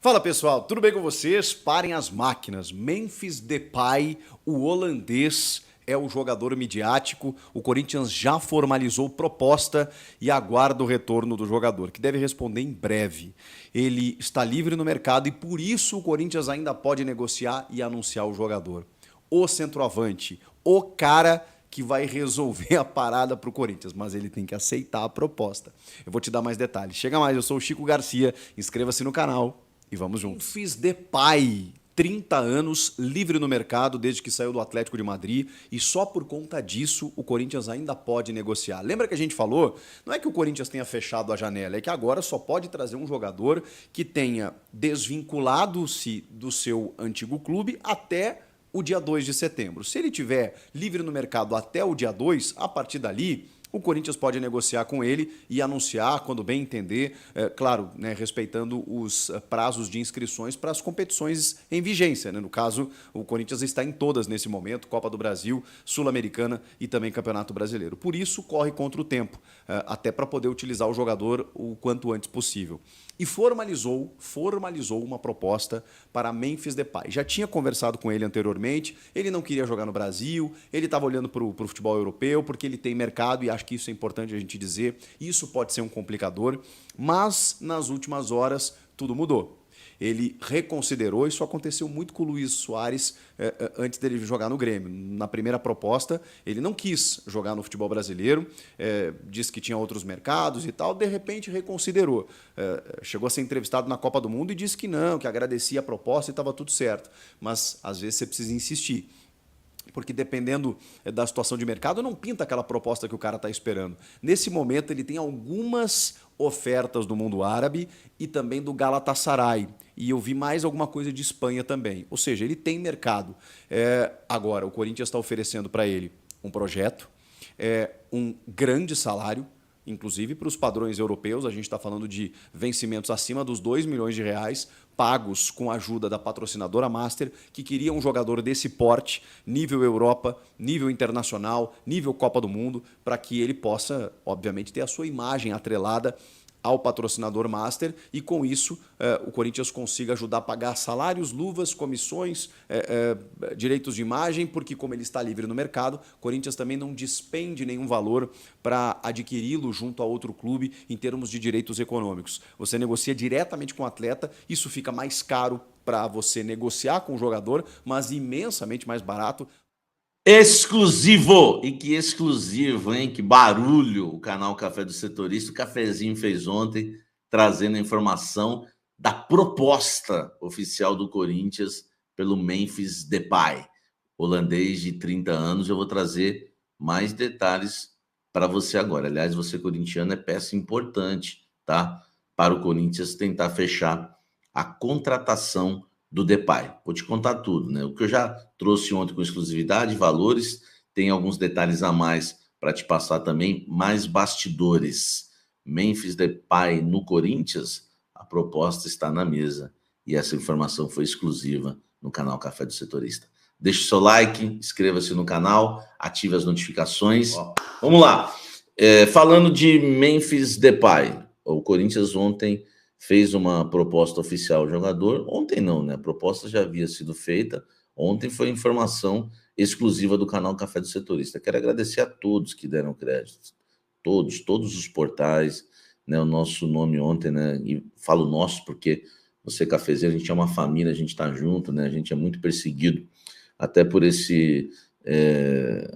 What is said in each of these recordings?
Fala pessoal, tudo bem com vocês? Parem as máquinas. Memphis Depay, o holandês, é o jogador midiático. O Corinthians já formalizou proposta e aguarda o retorno do jogador, que deve responder em breve. Ele está livre no mercado e por isso o Corinthians ainda pode negociar e anunciar o jogador. O centroavante, o cara que vai resolver a parada para o Corinthians, mas ele tem que aceitar a proposta. Eu vou te dar mais detalhes. Chega mais, eu sou o Chico Garcia, inscreva-se no canal e vamos juntos. Memphis Depay, 30 anos, livre no mercado desde que saiu do Atlético de Madrid e só por conta disso o Corinthians ainda pode negociar. Lembra que a gente falou? Não é que o Corinthians tenha fechado a janela, é que agora só pode trazer um jogador que tenha desvinculado-se do seu antigo clube até o dia 2 de setembro. Se ele tiver livre no mercado até o dia 2, a partir dali o Corinthians pode negociar com ele e anunciar quando bem entender, claro, né, respeitando os prazos de inscrições para as competições em vigência. Né? No caso, o Corinthians está em todas nesse momento, Copa do Brasil, Sul-Americana e também Campeonato Brasileiro. Por isso, corre contra o tempo, até para poder utilizar o jogador o quanto antes possível. E formalizou uma proposta para Memphis Depay. Já tinha conversado com ele anteriormente, ele não queria jogar no Brasil, ele estava olhando para o futebol europeu, porque ele tem mercado e acho que isso é importante a gente dizer. Isso pode ser um complicador, mas nas últimas horas tudo mudou. Ele reconsiderou, isso aconteceu muito com o Luiz Soares antes dele jogar no Grêmio. Na primeira proposta, ele não quis jogar no futebol brasileiro, disse que tinha outros mercados e tal, de repente reconsiderou. Chegou a ser entrevistado na Copa do Mundo e disse que não, que agradecia a proposta e estava tudo certo. Mas às vezes você precisa insistir. Porque dependendo da situação de mercado, não pinta aquela proposta que o cara está esperando. Nesse momento, ele tem algumas ofertas do mundo árabe e também do Galatasaray. E eu vi mais alguma coisa de Espanha também. Ou seja, ele tem mercado. Agora, o Corinthians está oferecendo para ele um projeto, um grande salário, inclusive para os padrões europeus, a gente está falando de vencimentos acima dos 2 milhões de reais, pagos com a ajuda da patrocinadora Master, que queria um jogador desse porte, nível Europa, nível internacional, nível Copa do Mundo, para que ele possa, obviamente, ter a sua imagem atrelada ao patrocinador Master e com isso o Corinthians consiga ajudar a pagar salários, luvas, comissões, direitos de imagem, porque como ele está livre no mercado, o Corinthians também não despende nenhum valor para adquiri-lo junto a outro clube em termos de direitos econômicos. Você negocia diretamente com o atleta, isso fica mais caro para você negociar com o jogador, mas imensamente mais barato. Exclusivo! E que exclusivo, hein? Que barulho! O canal Café do Setorista, o Cafezinho fez ontem, trazendo a informação da proposta oficial do Corinthians pelo Memphis Depay, holandês de 30 anos. Eu vou trazer mais detalhes para você agora. Aliás, você corintiano é peça importante, tá? Para o Corinthians tentar fechar a contratação do Depay. Vou te contar tudo, né? O que eu já trouxe ontem com exclusividade, valores, tem alguns detalhes a mais para te passar também, mais bastidores. Memphis Depay no Corinthians, a proposta está na mesa e essa informação foi exclusiva no canal Café do Setorista. Deixe o seu like, inscreva-se no canal, ative as notificações. Vamos lá. Falando de Memphis Depay, o Corinthians ontem fez uma proposta oficial ao jogador. Ontem não, né? A proposta já havia sido feita. Ontem foi informação exclusiva do canal Café do Setorista. Quero agradecer a todos que deram crédito. Todos os portais, né? O nosso nome ontem, né? E falo nosso porque você, cafezeiro, a gente é uma família, a gente está junto, né? A gente é muito perseguido, até por esse...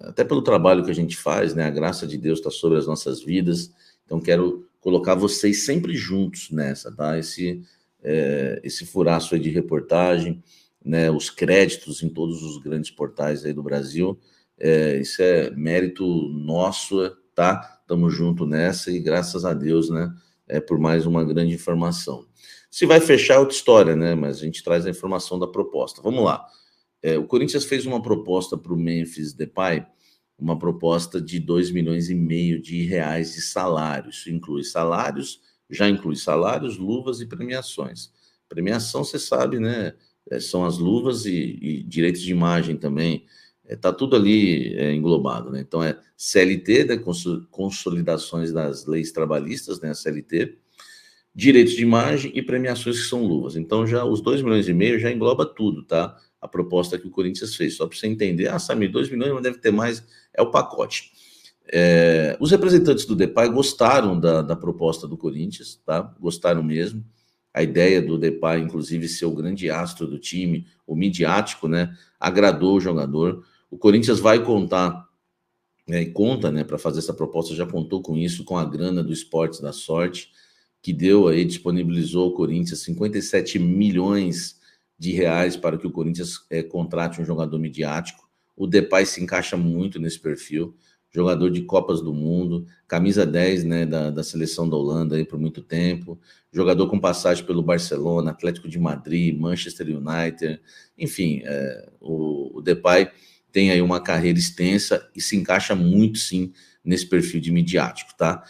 até pelo trabalho que a gente faz, né? A graça de Deus está sobre as nossas vidas. Então, quero colocar vocês sempre juntos nessa, tá? Esse furaço aí de reportagem, né? Os créditos em todos os grandes portais aí do Brasil, isso é mérito nosso, tá? Estamos juntos nessa e graças a Deus, né? Por mais uma grande informação. Se vai fechar é outra história, né? Mas a gente traz a informação da proposta. Vamos lá. O Corinthians fez uma proposta para o Memphis Depay, uma proposta de 2,5 milhões de reais de salário. Isso inclui salários, já inclui salários, luvas e premiações. Premiação, você sabe, né? São as luvas e direitos de imagem também. Está tudo ali englobado, né? Então, CLT, né? Consolidações das leis trabalhistas, né? A CLT. direitos de imagem e premiações que são luvas. Então, já os 2,5 milhões já engloba tudo, tá? A proposta que o Corinthians fez. Só para você entender, Samir, 2 milhões, mas deve ter mais, é o pacote. Os representantes do Depay gostaram da proposta do Corinthians, tá? Gostaram mesmo. A ideia do Depay, inclusive, ser o grande astro do time, o midiático, né? Agradou o jogador. O Corinthians vai contar, e conta, né, para fazer essa proposta, já contou com isso, com a grana do Esportes da Sorte, que deu aí, disponibilizou ao Corinthians 57 milhões de reais para que o Corinthians contrate um jogador midiático. O Depay se encaixa muito nesse perfil, jogador de Copas do Mundo, camisa 10, né, da seleção da Holanda aí por muito tempo, jogador com passagem pelo Barcelona, Atlético de Madrid, Manchester United, enfim, o Depay tem aí uma carreira extensa e se encaixa muito, sim, nesse perfil de midiático, tá?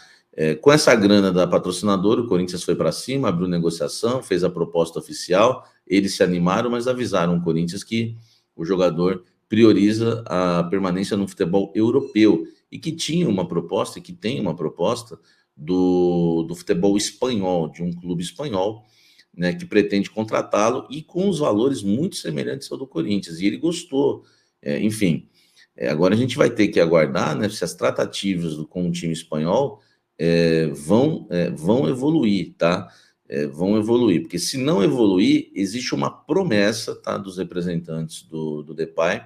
Com essa grana da patrocinadora, o Corinthians foi para cima, abriu negociação, fez a proposta oficial, eles se animaram, mas avisaram o Corinthians que o jogador prioriza a permanência no futebol europeu e que tinha uma proposta, e que tem uma proposta do futebol espanhol, de um clube espanhol, né, que pretende contratá-lo e com os valores muito semelhantes ao do Corinthians, e ele gostou. Enfim, agora a gente vai ter que aguardar, né, se as tratativas com o time espanhol vão evoluir, tá? Vão evoluir, porque se não evoluir, existe uma promessa, tá, dos representantes do Depay,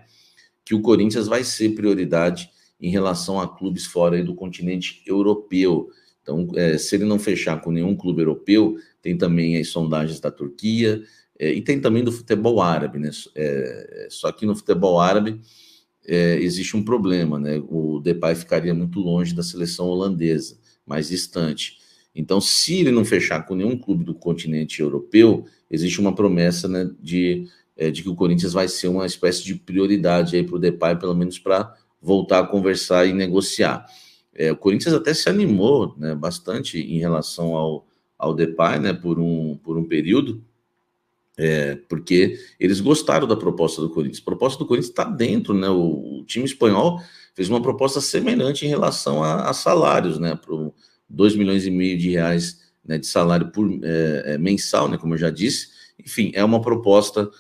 que o Corinthians vai ser prioridade em relação a clubes fora aí do continente europeu. Então, se ele não fechar com nenhum clube europeu, tem também as sondagens da Turquia, e tem também do futebol árabe, né? Só que no futebol árabe existe um problema, né? O Depay ficaria muito longe da seleção holandesa, mais distante. Então, se ele não fechar com nenhum clube do continente europeu, existe uma promessa, né, de que o Corinthians vai ser uma espécie de prioridade aí para o Depay, pelo menos para voltar a conversar e negociar. O Corinthians até se animou, né, bastante em relação ao Depay, né, por um período, porque eles gostaram da proposta do Corinthians. A proposta do Corinthians está dentro, né? O time espanhol fez uma proposta semelhante em relação a salários, né? Para 2,5 milhões de reais, né, de salário por mensal, né? Como eu já disse. Enfim, é uma proposta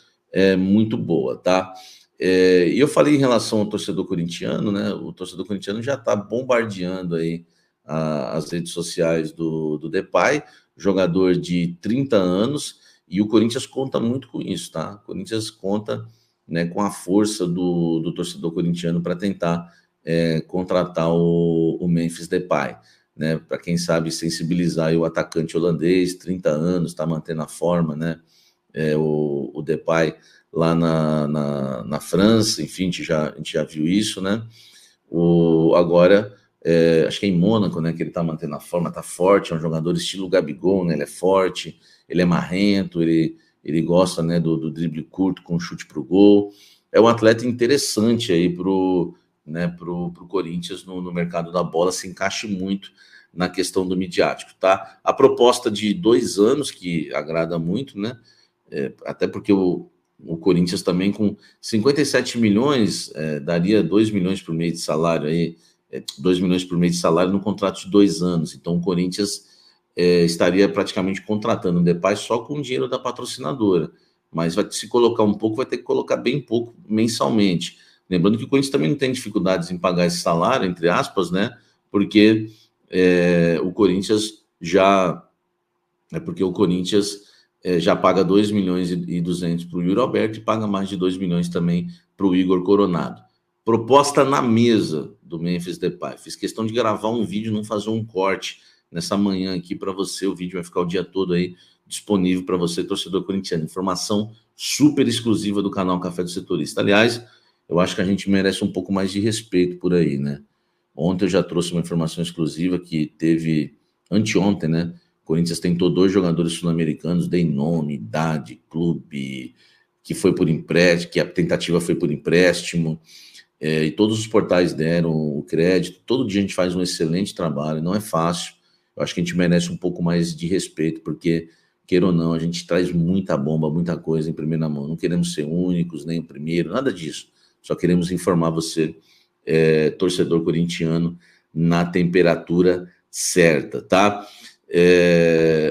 muito boa, tá? E eu falei em relação ao torcedor corintiano, né? O torcedor corintiano já está bombardeando aí as redes sociais do Depay, jogador de 30 anos. E o Corinthians conta muito com isso, tá? O Corinthians conta, né, com a força do torcedor corintiano para tentar contratar o Memphis Depay, né? Para quem sabe sensibilizar o atacante holandês, 30 anos, está mantendo a forma, né? O Depay lá na França, enfim, a gente já viu isso, né? Agora, acho que é em Mônaco, né, que ele está mantendo a forma, está forte, é um jogador estilo Gabigol, né? Ele é forte, ele é marrento, ele gosta, né, do drible curto com chute para o gol. É um atleta interessante aí pro Corinthians no mercado da bola, se encaixe muito na questão do midiático, tá? A proposta de 2 anos, que agrada muito, né? Até porque o Corinthians também com 57 milhões, daria 2 milhões por mês de salário aí, 2 milhões por mês de salário no contrato de 2 anos. Então o Corinthians estaria praticamente contratando o Depay só com o dinheiro da patrocinadora, mas vai se colocar um pouco, vai ter que colocar bem pouco mensalmente. Lembrando que o Corinthians também não tem dificuldades em pagar esse salário, entre aspas, né? Porque o Corinthians já já paga 2 milhões e 200 para o Yuri Alberto e paga mais de 2 milhões também para o Igor Coronado. Proposta na mesa do Memphis Depay. Fiz questão de gravar um vídeo, não fazer um corte nessa manhã aqui para você. O vídeo vai ficar o dia todo aí disponível para você, torcedor corintiano. Informação super exclusiva do canal Café do Setorista. Aliás, eu acho que a gente merece um pouco mais de respeito por aí, né? Ontem eu já trouxe uma informação exclusiva que teve anteontem, né? O Corinthians tentou 2 jogadores sul-americanos, dei nome, idade, clube, que foi por empréstimo, que a tentativa foi por empréstimo. E todos os portais deram o crédito. Todo dia a gente faz um excelente trabalho, não é fácil. Eu acho que a gente merece um pouco mais de respeito, porque, queira ou não, a gente traz muita bomba, muita coisa em primeira mão. Não queremos ser únicos, nem o primeiro, nada disso. Só queremos informar você, torcedor corintiano, na temperatura certa, tá?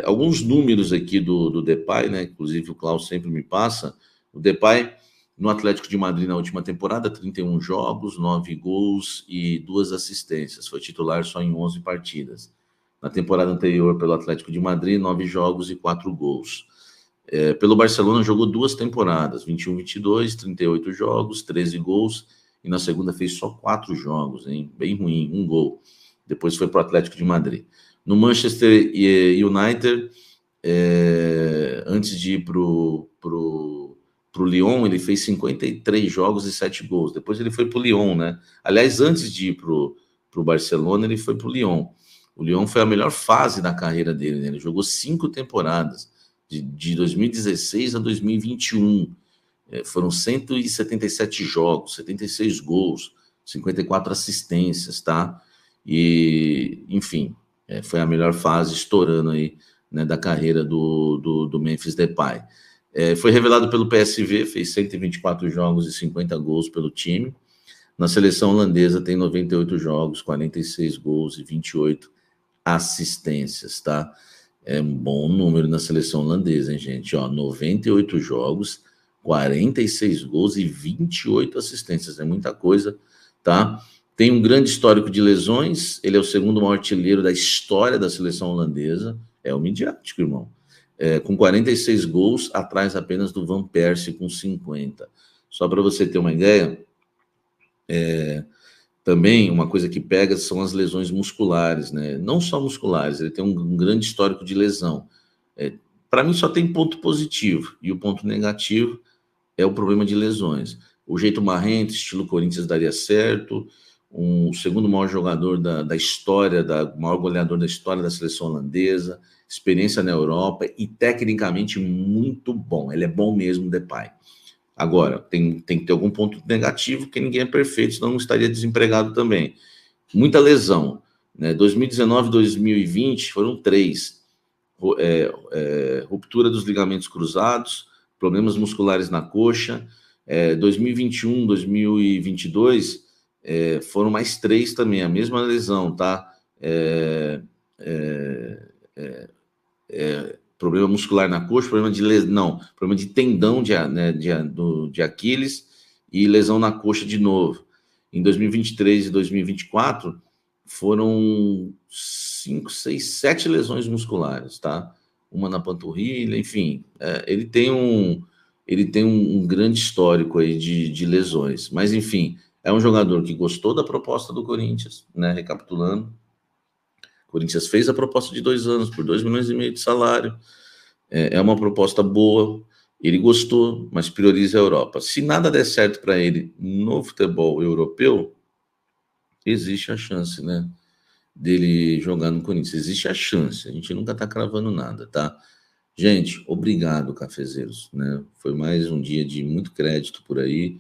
Alguns números aqui do Depay, né? Inclusive o Klaus sempre me passa. O Depay, no Atlético de Madrid, na última temporada, 31 jogos, 9 gols e 2 assistências. Foi titular só em 11 partidas. Na temporada anterior, pelo Atlético de Madrid, 9 jogos e 4 gols. Pelo Barcelona, jogou 2 temporadas, 21-22, 38 jogos, 13 gols, e na segunda fez só 4 jogos, hein? Bem ruim, 1 gol. Depois foi para o Atlético de Madrid. No Manchester United, antes de ir para o Lyon, ele fez 53 jogos e 7 gols. Depois ele foi para o Lyon, né? Aliás, antes de ir para o Barcelona, ele foi para o Lyon. O Lyon foi a melhor fase da carreira dele, né? Ele jogou 5 temporadas, de 2016 a 2021. Foram 177 jogos, 76 gols, 54 assistências, tá? E, enfim, foi a melhor fase, estourando aí, né, da carreira do Memphis Depay. Foi revelado pelo PSV, fez 124 jogos e 50 gols pelo time. Na seleção holandesa tem 98 jogos, 46 gols e 28 assistências, tá? É um bom número na seleção holandesa, hein, gente? 98 jogos, 46 gols e 28 assistências. É muita coisa, tá? Tem um grande histórico de lesões. Ele é o segundo maior artilheiro da história da seleção holandesa. É o midiático, irmão. Com 46 gols, atrás apenas do Van Persie com 50. Só para você ter uma ideia, também uma coisa que pega são as lesões musculares, né? Não só musculares, ele tem um grande histórico de lesão. Para mim só tem ponto positivo, e o ponto negativo é o problema de lesões. O jeito marrento, estilo Corinthians, daria certo. O segundo maior jogador da história, o maior goleador da história da seleção holandesa, experiência na Europa e tecnicamente muito bom. Ele é bom mesmo, Depay. Agora, tem que ter algum ponto negativo, porque ninguém é perfeito, senão não estaria desempregado também. Muita lesão, né? 2019 e 2020 foram 3. Ruptura dos ligamentos cruzados, problemas musculares na coxa. 2021, 2022 foram mais 3 também, a mesma lesão, tá? Problema muscular na coxa, problema de tendão de Aquiles e lesão na coxa de novo. Em 2023 e 2024 foram 5, 6, 7 lesões musculares, tá? Uma na panturrilha, enfim, ele tem um grande histórico aí de lesões, mas enfim, é um jogador que gostou da proposta do Corinthians, né? Recapitulando, o Corinthians fez a proposta de 2 anos por 2,5 milhões de salário. É uma proposta boa, ele gostou, mas prioriza a Europa. Se nada der certo para ele no futebol europeu, existe a chance, né, dele jogar no Corinthians. Existe a chance, a gente nunca está cravando nada, tá? Gente, obrigado, cafezeiros, né? Foi mais um dia de muito crédito por aí,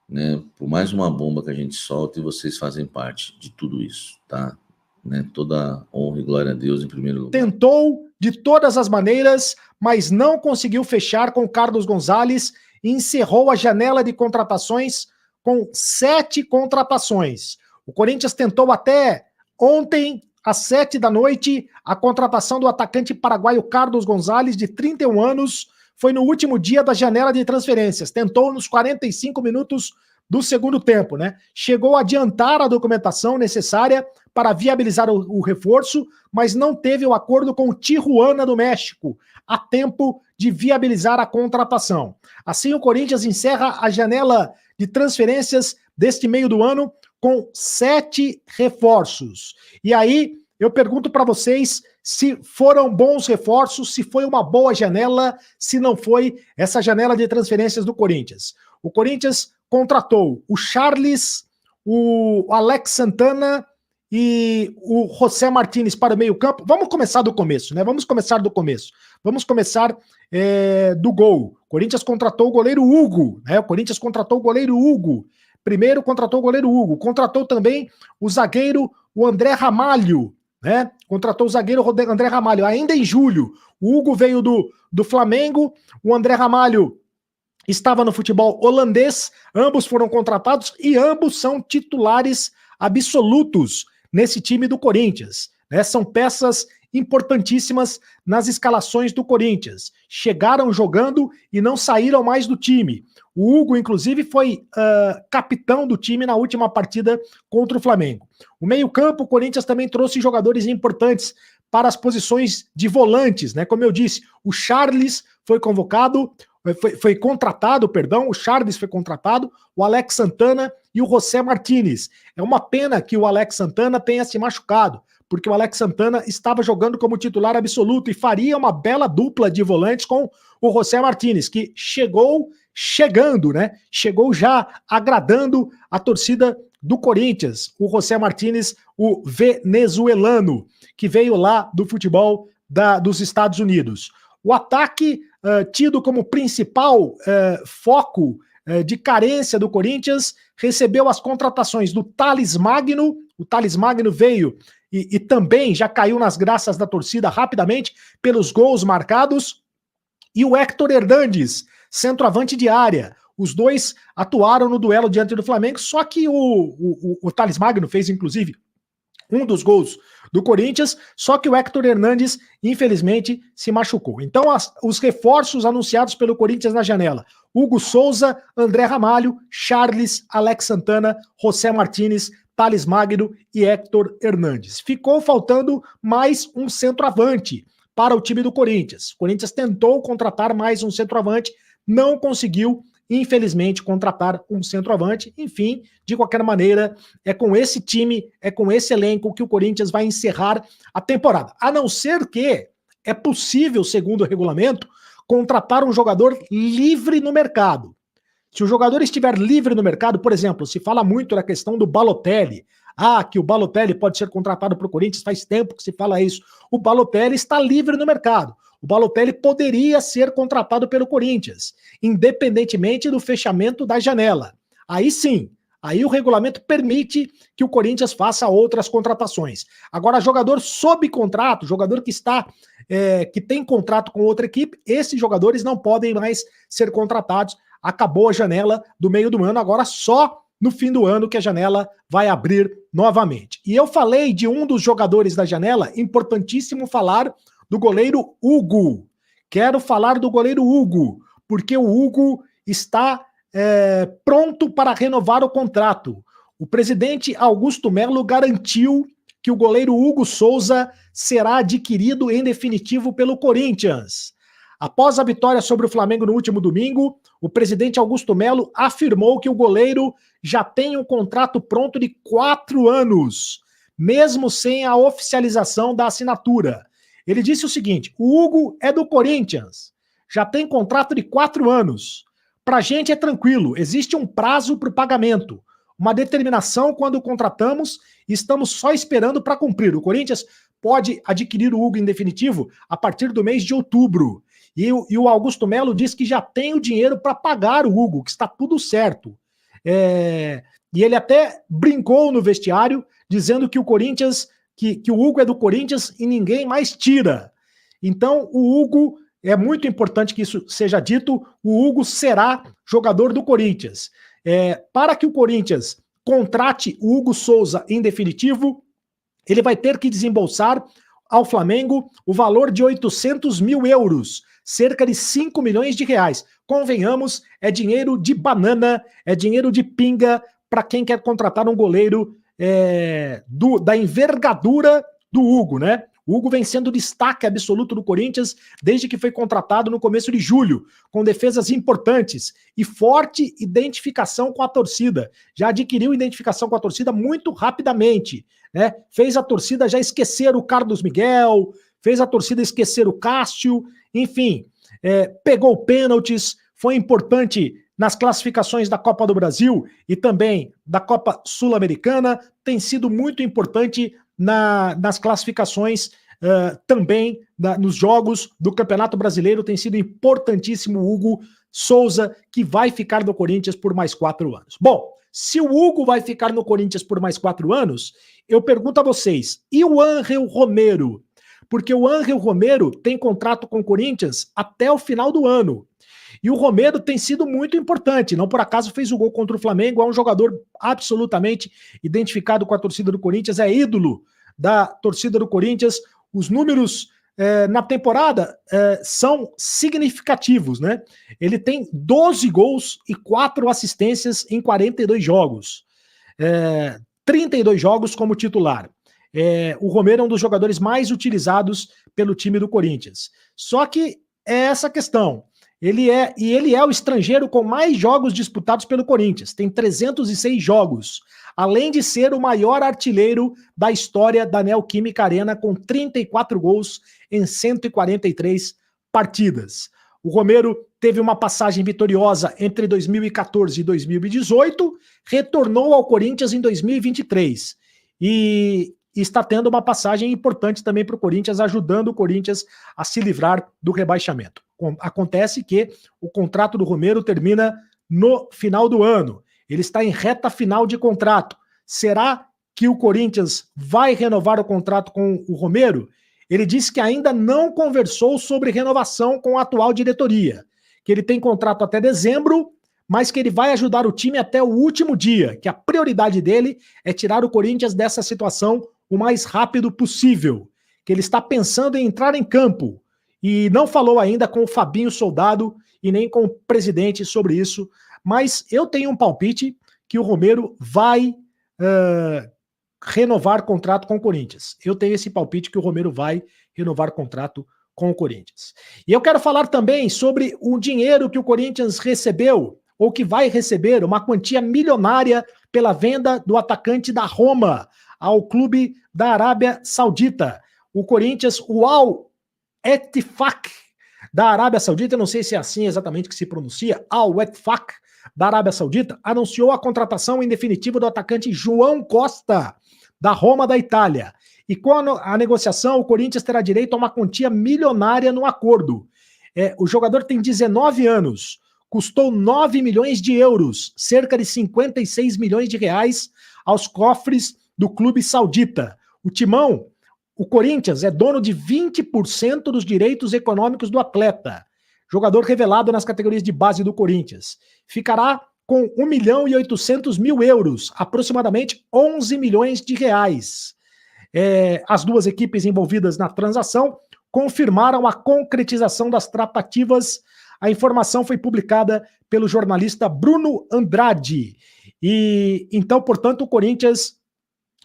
né? Por mais uma bomba que a gente solta e vocês fazem parte de tudo isso, tá? Né? Toda honra e glória a Deus em primeiro lugar. Tentou de todas as maneiras, mas não conseguiu fechar com o Carlos Gonzalez e encerrou a janela de contratações com 7 contratações. O Corinthians tentou até ontem, às 7 da noite, a contratação do atacante paraguaio Carlos Gonzalez, de 31 anos, foi no último dia da janela de transferências. Tentou nos 45 minutos do segundo tempo, né? Chegou a adiantar a documentação necessária para viabilizar o reforço, mas não teve o acordo com o Tijuana do México a tempo de viabilizar a contratação. Assim, o Corinthians encerra a janela de transferências deste meio do ano com 7 reforços. E aí, eu pergunto para vocês se foram bons reforços, se foi uma boa janela, se não foi essa janela de transferências do Corinthians. O Corinthians contratou o Charles, o Alex Santana e o José Martínez para o meio-campo. Vamos começar do começo, né? Vamos começar do começo. Vamos começar do gol. O Corinthians contratou o goleiro Hugo, né? O Corinthians contratou o goleiro Hugo. Primeiro contratou o goleiro Hugo. Contratou também o zagueiro, o André Ramalho, né? Contratou o zagueiro André Ramalho, ainda em julho. O Hugo veio do Flamengo, o André Ramalho estava no futebol holandês, ambos foram contratados e ambos são titulares absolutos nesse time do Corinthians, né? São peças importantíssimas nas escalações do Corinthians. Chegaram jogando e não saíram mais do time. O Hugo, inclusive, foi capitão do time na última partida contra o Flamengo. O meio-campo, o Corinthians também trouxe jogadores importantes para as posições de volantes, né? Como eu disse, o Charles foi contratado, o Charles foi contratado, o Alex Santana e o José Martínez. É uma pena que o Alex Santana tenha se machucado, porque o Alex Santana estava jogando como titular absoluto e faria uma bela dupla de volantes com o José Martínez, que chegou já agradando a torcida do Corinthians, o José Martínez, o venezuelano, que veio lá do futebol dos Estados Unidos. O ataque, tido como principal foco de carência do Corinthians, recebeu as contratações do Thales Magno. O Thales Magno veio e também já caiu nas graças da torcida rapidamente pelos gols marcados. E o Héctor Hernández, centroavante de área. Os dois atuaram no duelo diante do Flamengo, só que o Thales Magno fez, inclusive, um dos gols do Corinthians, só que o Héctor Hernández, infelizmente, se machucou. Então, os reforços anunciados pelo Corinthians na janela: Hugo Souza, André Ramalho, Charles, Alex Santana, José Martínez, Thales Magno e Héctor Hernández. Ficou faltando mais um centroavante para o time do Corinthians. O Corinthians tentou contratar mais um centroavante, não conseguiu, infelizmente, contratar um centroavante. Enfim, de qualquer maneira, é com esse time, é com esse elenco que o Corinthians vai encerrar a temporada. A não ser que é possível, segundo o regulamento, contratar um jogador livre no mercado. Se o jogador estiver livre no mercado, por exemplo, se fala muito da questão do Balotelli, que o Balotelli pode ser contratado para o Corinthians, faz tempo que se fala isso. O Balotelli está livre no mercado. O Balotelli poderia ser contratado pelo Corinthians, independentemente do fechamento da janela. Aí sim, aí o regulamento permite que o Corinthians faça outras contratações. Agora, jogador sob contrato, jogador que tem contrato com outra equipe, esses jogadores não podem mais ser contratados. Acabou a janela do meio do ano, agora só no fim do ano que a janela vai abrir novamente. E eu falei de um dos jogadores da janela, importantíssimo falar do goleiro Hugo. Quero falar do goleiro Hugo, porque o Hugo está pronto para renovar o contrato. O presidente Augusto Melo garantiu que o goleiro Hugo Souza será adquirido em definitivo pelo Corinthians. Após a vitória sobre o Flamengo no último domingo, o presidente Augusto Melo afirmou que o goleiro já tem um contrato pronto de 4 anos, mesmo sem a oficialização da assinatura. Ele disse o seguinte: o Hugo é do Corinthians, já tem contrato de 4 anos. Pra gente é tranquilo, existe um prazo para o pagamento, uma determinação quando o contratamos e estamos só esperando para cumprir. O Corinthians pode adquirir o Hugo em definitivo a partir do mês de outubro. E o Augusto Melo diz que já tem o dinheiro para pagar o Hugo, que está tudo certo. E ele até brincou no vestiário, dizendo que o Corinthians, que o Hugo é do Corinthians e ninguém mais tira. Então, o Hugo, é muito importante que isso seja dito, o Hugo será jogador do Corinthians. Para que o Corinthians contrate o Hugo Souza em definitivo, ele vai ter que desembolsar ao Flamengo o valor de 800 mil euros, cerca de 5 milhões de reais. Convenhamos, é dinheiro de banana, é dinheiro de pinga para quem quer contratar um goleiro da envergadura do Hugo, né? O Hugo vem sendo destaque absoluto do Corinthians desde que foi contratado no começo de julho, com defesas importantes e forte identificação com a torcida. Já adquiriu identificação com a torcida muito rapidamente, né? Fez a torcida já esquecer o Carlos Miguel, fez a torcida esquecer o Cássio, enfim, pegou pênaltis, foi importante nas classificações da Copa do Brasil e também da Copa Sul-Americana, tem sido muito importante nas classificações também, nos jogos do Campeonato Brasileiro, tem sido importantíssimo o Hugo Souza, que vai ficar no Corinthians por mais 4 anos. Bom, se o Hugo vai ficar no Corinthians por mais 4 anos, eu pergunto a vocês, e o Ángel Romero? Porque o Ángel Romero tem contrato com o Corinthians até o final do ano. E o Romero tem sido muito importante, não por acaso fez o gol contra o Flamengo, é um jogador absolutamente identificado com a torcida do Corinthians, é ídolo da torcida do Corinthians. os números na temporada são significativos, né? Ele tem 12 gols e 4 assistências em 42 jogos. 32 jogos como titular. O Romero é um dos jogadores mais utilizados pelo time do Corinthians. Só que é essa questão. Ele é o estrangeiro com mais jogos disputados pelo Corinthians. Tem 306 jogos. Além de ser o maior artilheiro da história da Neoquímica Arena, com 34 gols em 143 partidas. O Romero teve uma passagem vitoriosa entre 2014 e 2018, retornou ao Corinthians em 2023 e está tendo uma passagem importante também para o Corinthians, ajudando o Corinthians a se livrar do rebaixamento. Acontece que o contrato do Romero termina no final do ano. Ele está em reta final de contrato. Será que o Corinthians vai renovar o contrato com o Romero? Ele disse que ainda não conversou sobre renovação com a atual diretoria, que ele tem contrato até dezembro, mas que ele vai ajudar o time até o último dia, que a prioridade dele é tirar o Corinthians dessa situação o mais rápido possível, que ele está pensando em entrar em campo e não falou ainda com o Fabinho Soldado e nem com o presidente sobre isso, mas eu tenho um palpite que o Romero vai renovar contrato com o Corinthians. Eu tenho esse palpite que o Romero vai renovar contrato com o Corinthians. E eu quero falar também sobre o dinheiro que o Corinthians recebeu, ou que vai receber, uma quantia milionária pela venda do atacante da Roma ao clube da Arábia Saudita. O Corinthians, o Al Ettifaq da Arábia Saudita, eu não sei se é assim exatamente que se pronuncia, Al Ettifaq da Arábia Saudita, anunciou a contratação em definitivo do atacante João Costa, da Roma da Itália. E com a negociação, o Corinthians terá direito a uma quantia milionária no acordo. O jogador tem 19 anos, custou 9 milhões de euros, cerca de 56 milhões de reais aos cofres do clube saudita. O Timão, o Corinthians, é dono de 20% dos direitos econômicos do atleta. Jogador revelado nas categorias de base do Corinthians. Ficará com 1.800.000 euros, aproximadamente 11 milhões de reais. As duas equipes envolvidas na transação confirmaram a concretização das tratativas. A informação foi publicada pelo jornalista Bruno Andrade. E então, portanto, o Corinthians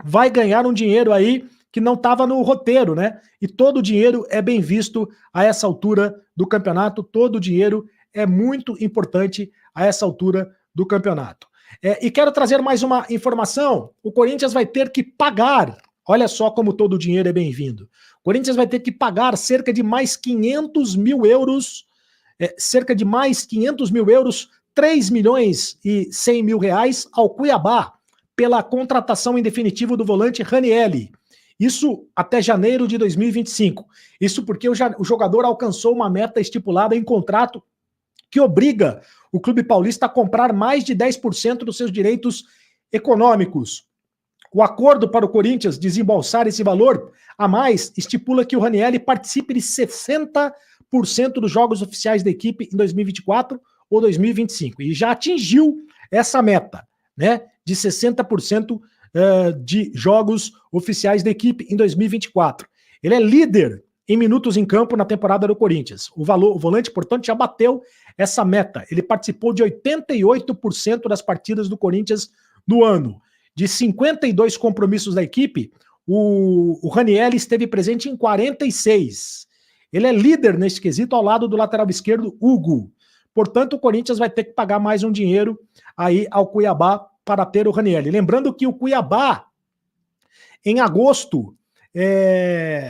vai ganhar um dinheiro aí que não estava no roteiro, né? E todo o dinheiro é bem visto a essa altura do campeonato, todo o dinheiro é muito importante a essa altura do campeonato. E quero trazer mais uma informação: o Corinthians vai ter que pagar, olha só como todo o dinheiro é bem-vindo, o Corinthians vai ter que pagar cerca de mais 500 mil euros, 3 milhões e 100 mil reais ao Cuiabá, pela contratação em definitivo do volante Ranieri. Isso até janeiro de 2025. Isso porque o jogador alcançou uma meta estipulada em contrato que obriga o clube paulista a comprar mais de 10% dos seus direitos econômicos. O acordo para o Corinthians desembolsar esse valor a mais estipula que o Ranieri participe de 60% dos jogos oficiais da equipe em 2024 ou 2025. E já atingiu essa meta, né, de 60% de jogos oficiais da equipe em 2024. Ele é líder em minutos em campo na temporada do Corinthians. O volante, portanto, já bateu essa meta. Ele participou de 88% das partidas do Corinthians no ano. De 52 compromissos da equipe, o Ranieri esteve presente em 46. Ele é líder nesse quesito ao lado do lateral esquerdo, Hugo. Portanto, o Corinthians vai ter que pagar mais um dinheiro aí ao Cuiabá para ter o Ranieri. Lembrando que o Cuiabá, em agosto,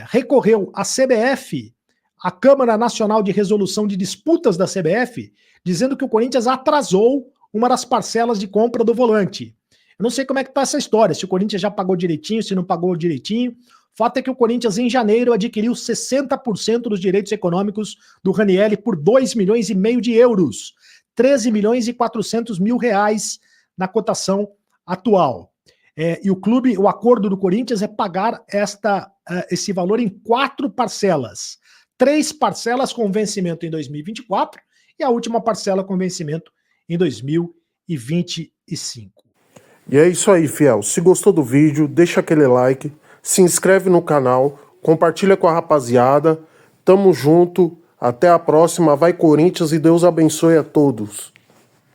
recorreu à CBF, a Câmara Nacional de Resolução de Disputas da CBF, dizendo que o Corinthians atrasou uma das parcelas de compra do volante. Eu não sei como é que está essa história, se o Corinthians já pagou direitinho, se não pagou direitinho. O fato é que o Corinthians, em janeiro, adquiriu 60% dos direitos econômicos do Ranieri por 2 milhões e meio de euros, 13 milhões e 400 mil reais na cotação atual. E o acordo do Corinthians é pagar esse valor em 4 parcelas. 3 parcelas com vencimento em 2024 e a última parcela com vencimento em 2025. E é isso aí, fiel. Se gostou do vídeo, deixa aquele like, se inscreve no canal, compartilha com a rapaziada. Tamo junto, até a próxima, vai Corinthians e Deus abençoe a todos.